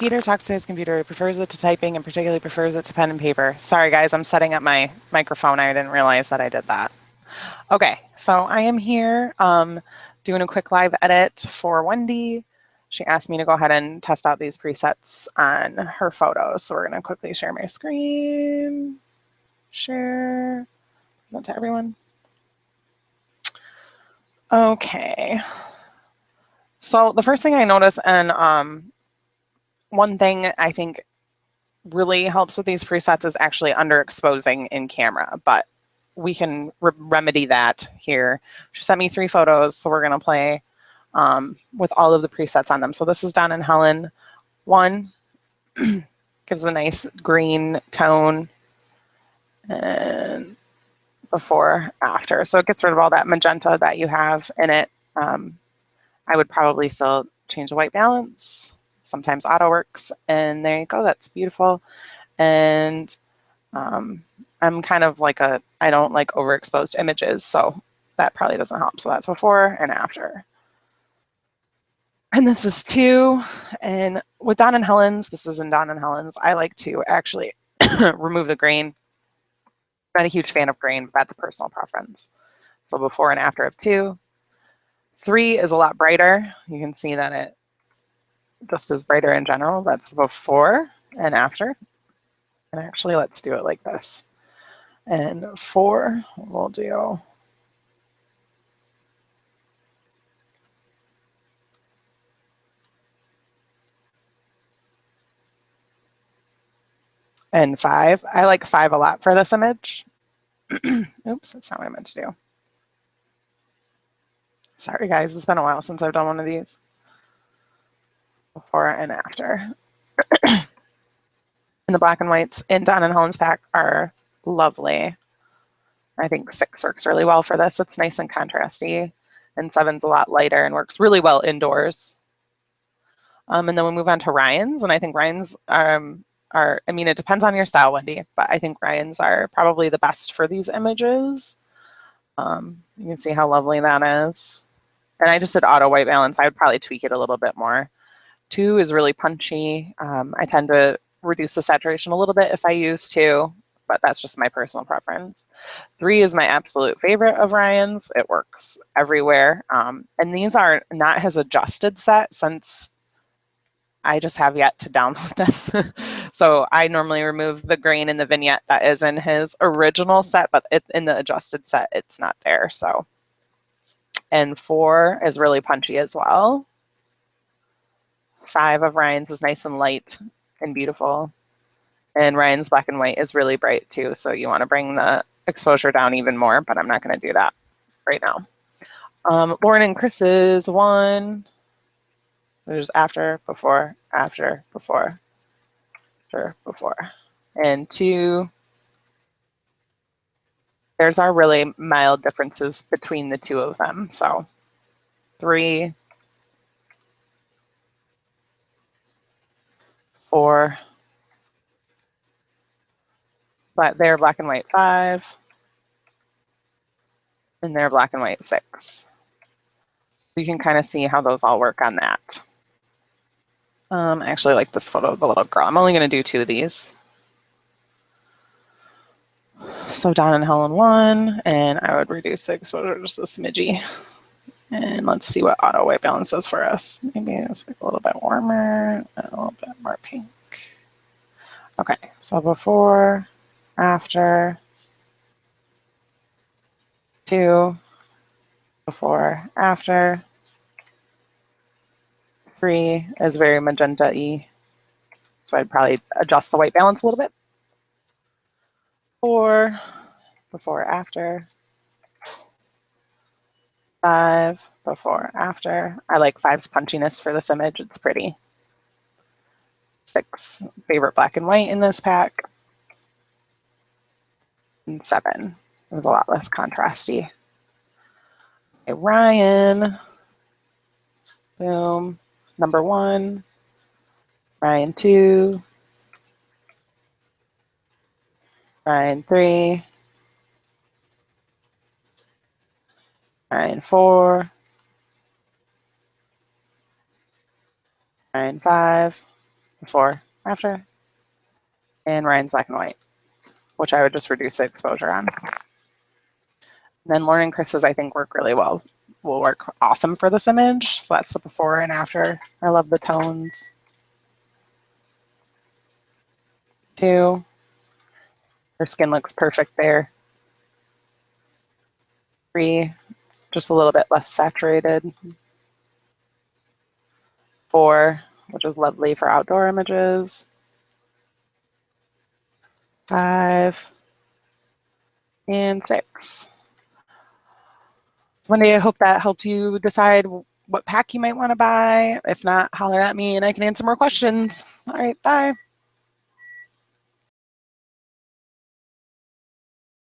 Peter talks to his computer. He prefers it to typing and particularly prefers it to pen and paper. Sorry, guys, I'm setting up my microphone. I didn't realize that I did that. Okay, so I am here doing a quick live edit for Wendy. She asked me to go ahead and test out these presets on her photos. So we're going to quickly share my screen. Share that to everyone. Okay. So the first thing I notice, and one thing I think really helps with these presets is actually underexposing in camera, but we can remedy that here. She sent me 3 photos, so we're going to play with all of the presets on them. So this is Don and Helen 1, gives a nice green tone, and before, after. So it gets rid of all that magenta that you have in it. I would probably still change the white balance. Sometimes auto works, and there you go, that's beautiful. And I'm kind of like I don't like overexposed images, so that probably doesn't help. So that's before and after. And this is 2. And with Don and Helen's, this is in Don and Helen's, I like to actually remove the grain. Not a huge fan of grain, but that's a personal preference. So before and after of 2. 3 is a lot brighter. You can see that it just is brighter in general. That's before and after. And actually, let's do it like this. And 4, we'll do and 5. I like 5 a lot for this image. Oops, that's not what I meant to do. Sorry, guys, it's been a while since I've done one of these. Before and after. And the black and whites in Don and Helen's pack are lovely. I think 6 works really well for this. It's nice and contrasty. And 7's a lot lighter and works really well indoors. And then we move on to Ryan's, and I think Ryan's I mean, it depends on your style, Wendy, but I think Ryan's are probably the best for these images. You can see how lovely that is. And I just did auto white balance. I would probably tweak it a little bit more. 2 is really punchy. I tend to reduce the saturation a little bit if I use 2, but that's just my personal preference. 3 is my absolute favorite of Ryan's. It works everywhere. And these are not his adjusted set, since I just have yet to download them. So I normally remove the grain in the vignette that is in his original set, but in the adjusted set, it's not there. So, and 4 is really punchy as well. 5 of Ryan's is nice and light and beautiful. And Ryan's black and white is really bright too. So you want to bring the exposure down even more, but I'm not going to do that right now. Lauren and Chris's 1. There's after, before, after, before, after, before. And 2, there's our really mild differences between the 2 of them. So 3, 4, but they're black and white 5, and they're black and white 6. You can kind of see how those all work on that. I actually like this photo of the little girl. I'm only going to do 2 of these. So Don and Helen 1, and I would reduce the exposure just a smidgy. And let's see what auto white balance does for us. Maybe it's like a little bit warmer, a little bit more pink. Okay, so before, after, 2, before, after. 3 is very magenta-y, so I'd probably adjust the white balance a little bit. 4, before, after. 5, before, after. I like 5's punchiness for this image, it's pretty. 6, favorite black and white in this pack. And 7 is a lot less contrasty. Okay, Ryan, boom, number 1, Ryan 2, Ryan 3, Ryan 4, Ryan 5, before, after, and Ryan's black and white, which I would just reduce the exposure on. And then Lauren and Chris's, I think, work really well. Will work awesome for this image. So that's the before and after. I love the tones. 2. Her skin looks perfect there. 3, just a little bit less saturated. 4, which is lovely for outdoor images. 5, and 6. Wendy, I hope that helped you decide what pack you might want to buy. If not, holler at me and I can answer more questions. All right, bye.